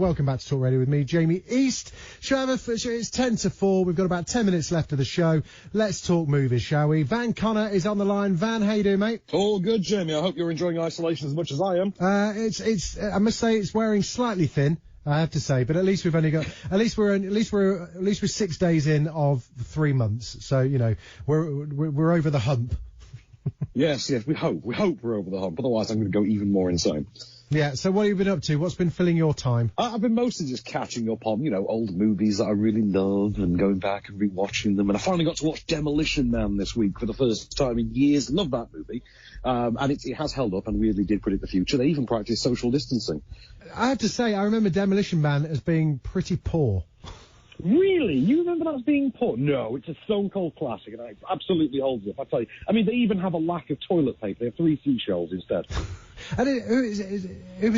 Welcome back to Talk Radio with me, Jamie East. It's 10 to 4. We've got about 10 minutes left of the show. Let's talk movies, shall we? Van Connor is on the line. Van, how you doing, mate? All good, Jamie. I hope you're enjoying isolation as much as I am. I must say it's wearing slightly thin, I have to say, but at least we've only got, at least we're 6 days in of 3 months. So, you know, we're over the hump. Yes, we hope we're over the hump. Otherwise, I'm going to go even more insane. Yeah, so what have you been up to? What's been filling your time? I've been mostly just catching up on, old movies that I really love and going back and rewatching them. And I finally got to watch Demolition Man this week for the first time in years. Love that movie. And it has held up and really did predict the future. They even practiced social distancing. I have to say, I remember Demolition Man as being pretty poor. Really? You remember that as being poor? No, it's a stone-cold classic, and it absolutely holds up, I tell you. I mean, they even have a lack of toilet paper. They have 3 seashells instead. And it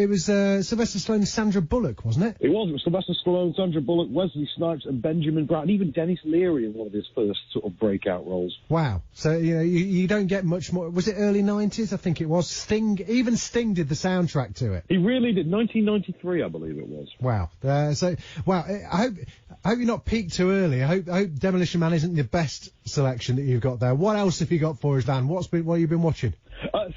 was Sylvester Stallone and Sandra Bullock, wasn't it? It was Sylvester Stallone, Sandra Bullock, Wesley Snipes, and Benjamin Bratt, and even Dennis Leary in one of his first sort of breakout roles. Wow. So, you don't get much more. Was it early 90s? I think it was. Sting did the soundtrack to it. He really did. 1993, I believe it was. Wow. I hope you're not peaked too early. I hope Demolition Man isn't the best selection that you've got there. What else have you got for us, Van? What have you been watching? I've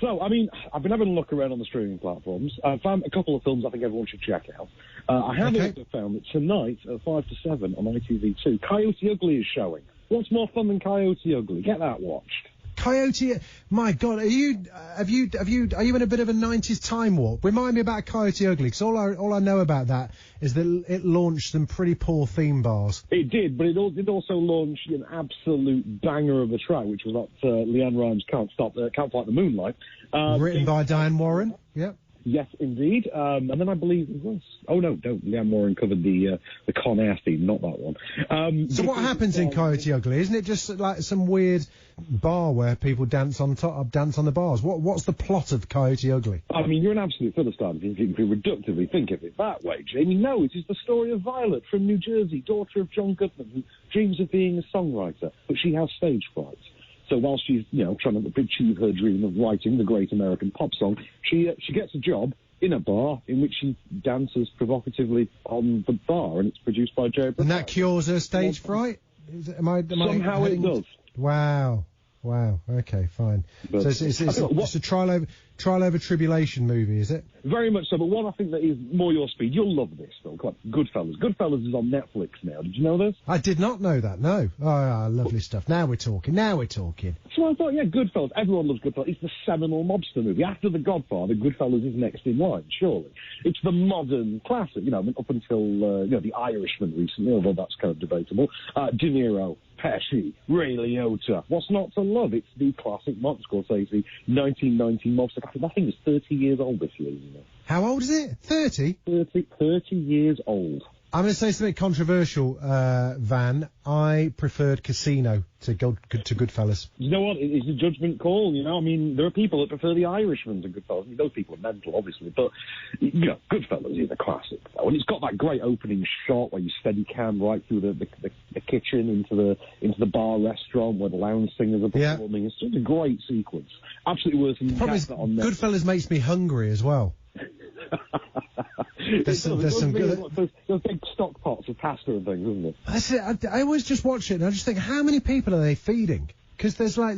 been having a look around on the streaming platforms. I found a couple of films I think everyone should check out. I have also found that tonight at 5 to 7 on ITV2, Coyote Ugly is showing. What's more fun than Coyote Ugly? Get that watched. Coyote, my God, are you in a bit of a 90s time warp? Remind me about Coyote Ugly, because all I know about that is that it launched some pretty poor theme bars. It did, but it did also launch an absolute banger of a track, which was that Leanne Rimes' Can't Fight the Moonlight. Written by Diane Warren, yep. Yes, indeed. And then I believe it was... Oh, no, Leanne Warren covered the Con Air theme, not that one. So what happens in Coyote Ugly? Isn't it just like some weird bar where people dance on the bars? What's the plot of Coyote Ugly? I mean, you're an absolute philistine if you reductively think of it that way, Jamie. No, it is the story of Violet from New Jersey, daughter of John Goodman, who dreams of being a songwriter, but she has stage fright. So while she's, trying to achieve her dream of writing the great American pop song, she gets a job in a bar in which she dances provocatively on the bar, and it's produced by Joe Brett. And that cures her stage fright? Somehow it does. Wow. Okay, fine. But so it's a trial over tribulation movie, is it? Very much so, but one I think that is more your speed. You'll love this film. Come on, Goodfellas. Goodfellas is on Netflix now. Did you know this? I did not know that, no. Oh, lovely stuff. Now we're talking. So I thought, Goodfellas. Everyone loves Goodfellas. It's the seminal mobster movie. After The Godfather, Goodfellas is next in line, surely. It's the modern classic, up until, The Irishman recently, although that's kind of debatable. De Niro, Pesci, Ray Liotta. What's not to love? It's the classic Martin Scorsese 1990 mobster. That thing is 30 years old this year, How old is it? 30? 30 years old. I'm going to say something controversial, Van. I preferred Casino to Goodfellas. You know what? It's a judgment call, I mean, there are people that prefer The Irishman to Goodfellas. I mean, those people are mental, obviously, but, Goodfellas is a classic, though. And it's got that great opening shot where you steady cam right through the kitchen into the bar restaurant where the lounge singers are performing. It's just a great sequence. Absolutely worth it. Goodfellas makes me hungry as well. There's some good... Those big stock pots of pasta and things, isn't it? That's it. I always just watch it and I just think, how many people are they feeding? Because there's like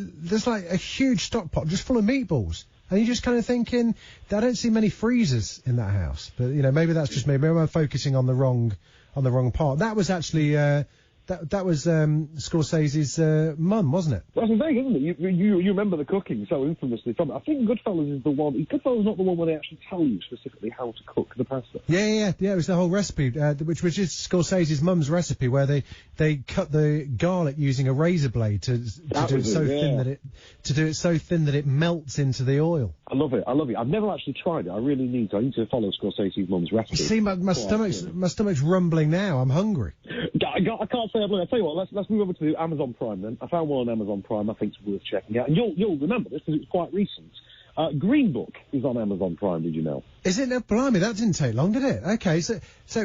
a huge stock pot just full of meatballs. And you're just kind of thinking, I don't see many freezers in that house. But, maybe that's just me. Maybe I'm focusing on the wrong part. That was actually... That was Scorsese's mum, wasn't it? That's the thing, isn't it? You remember the cooking so infamously from it. I think Goodfellas is the one. Goodfellas is not the one where they actually tell you specifically how to cook the pasta. Yeah. It was the whole recipe, which is Scorsese's mum's recipe, where they cut the garlic using a razor blade to do it so thin that it melts into the oil. I love it. I've never actually tried it. I really need to. I need to follow Scorsese's mum's recipe. You see, my stomach's rumbling now. I'm hungry. I can't say I've learned. I'll tell you what, let's move over to Amazon Prime then. I found one on Amazon Prime I think it's worth checking out. And you'll remember this because it's quite recent. Green Book is on Amazon Prime, did you know? Is it? Blimey, that didn't take long, did it? Okay, so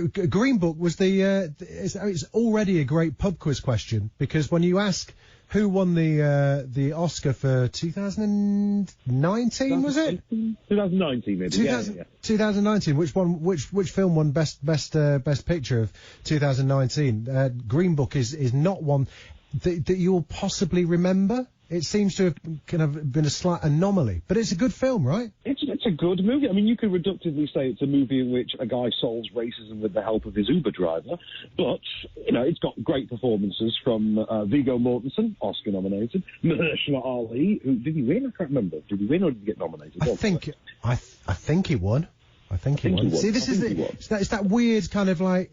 Green Book was it's already a great pub quiz question, because when you ask who won the Oscar for 2019, was it? 2019, maybe. 2019. Which film won best picture of 2019? Green Book is not one that you'll possibly remember. It seems to have kind of been a slight anomaly, but it's a good film, right? It's a good movie. I mean, you could reductively say it's a movie in which a guy solves racism with the help of his Uber driver, but, you know, it's got great performances from Viggo Mortensen, Oscar-nominated, Mahershala Ali, who, did he win? I can't remember. Did he win or did he get nominated? I think he won. I think he won. See, this is it's that weird kind of like,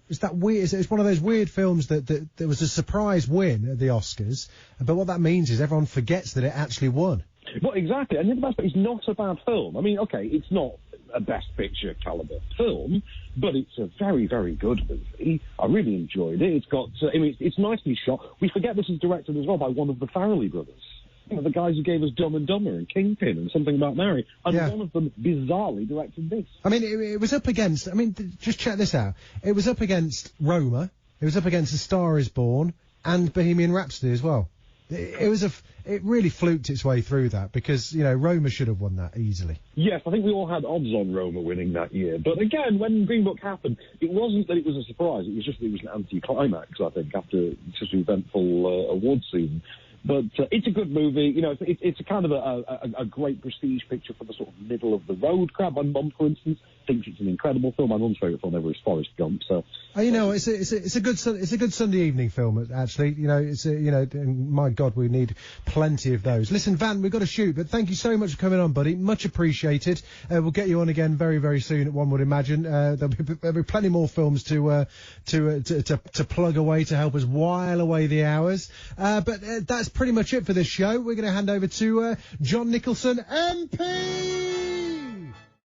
it's that weird, it's one of those weird films that there was a surprise win at the Oscars, but what that means is everyone forgets that it actually won. Well, exactly, and the best part, it's not a bad film. I mean, okay, it's not a Best Picture caliber film, but it's a very, very good movie. I really enjoyed it. It's got, I mean, it's nicely shot. We forget this is directed as well by one of the Farrelly brothers. You know, the guys who gave us Dumb and Dumber and Kingpin and Something About Mary, and one of them bizarrely directed this. I mean, it was up against, just check this out. It was up against Roma, it was up against A Star Is Born, and Bohemian Rhapsody as well. It really fluked its way through that, because, you know, Roma should have won that easily. Yes, I think we all had odds on Roma winning that year. But again, when Green Book happened, it wasn't that it was a surprise, it was just that it was an anti-climax, I think, after such an eventful award season. But it's a good movie. You know, it's a kind of a great prestige picture for the sort of middle of the road crowd. My mum, for instance, thinks it's an incredible film. My mum's favourite film ever is Forrest Gump. So, you know, it's a good Sunday evening film. Actually, you know, my God, we need plenty of those. Listen, Van, we've got to shoot, but thank you so much for coming on, buddy. Much appreciated. We'll get you on again very, very soon. One would imagine there'll be plenty more films to plug away to help us while away the hours. But that's pretty much it for this show. We're going to hand over to John Nicholson, MP.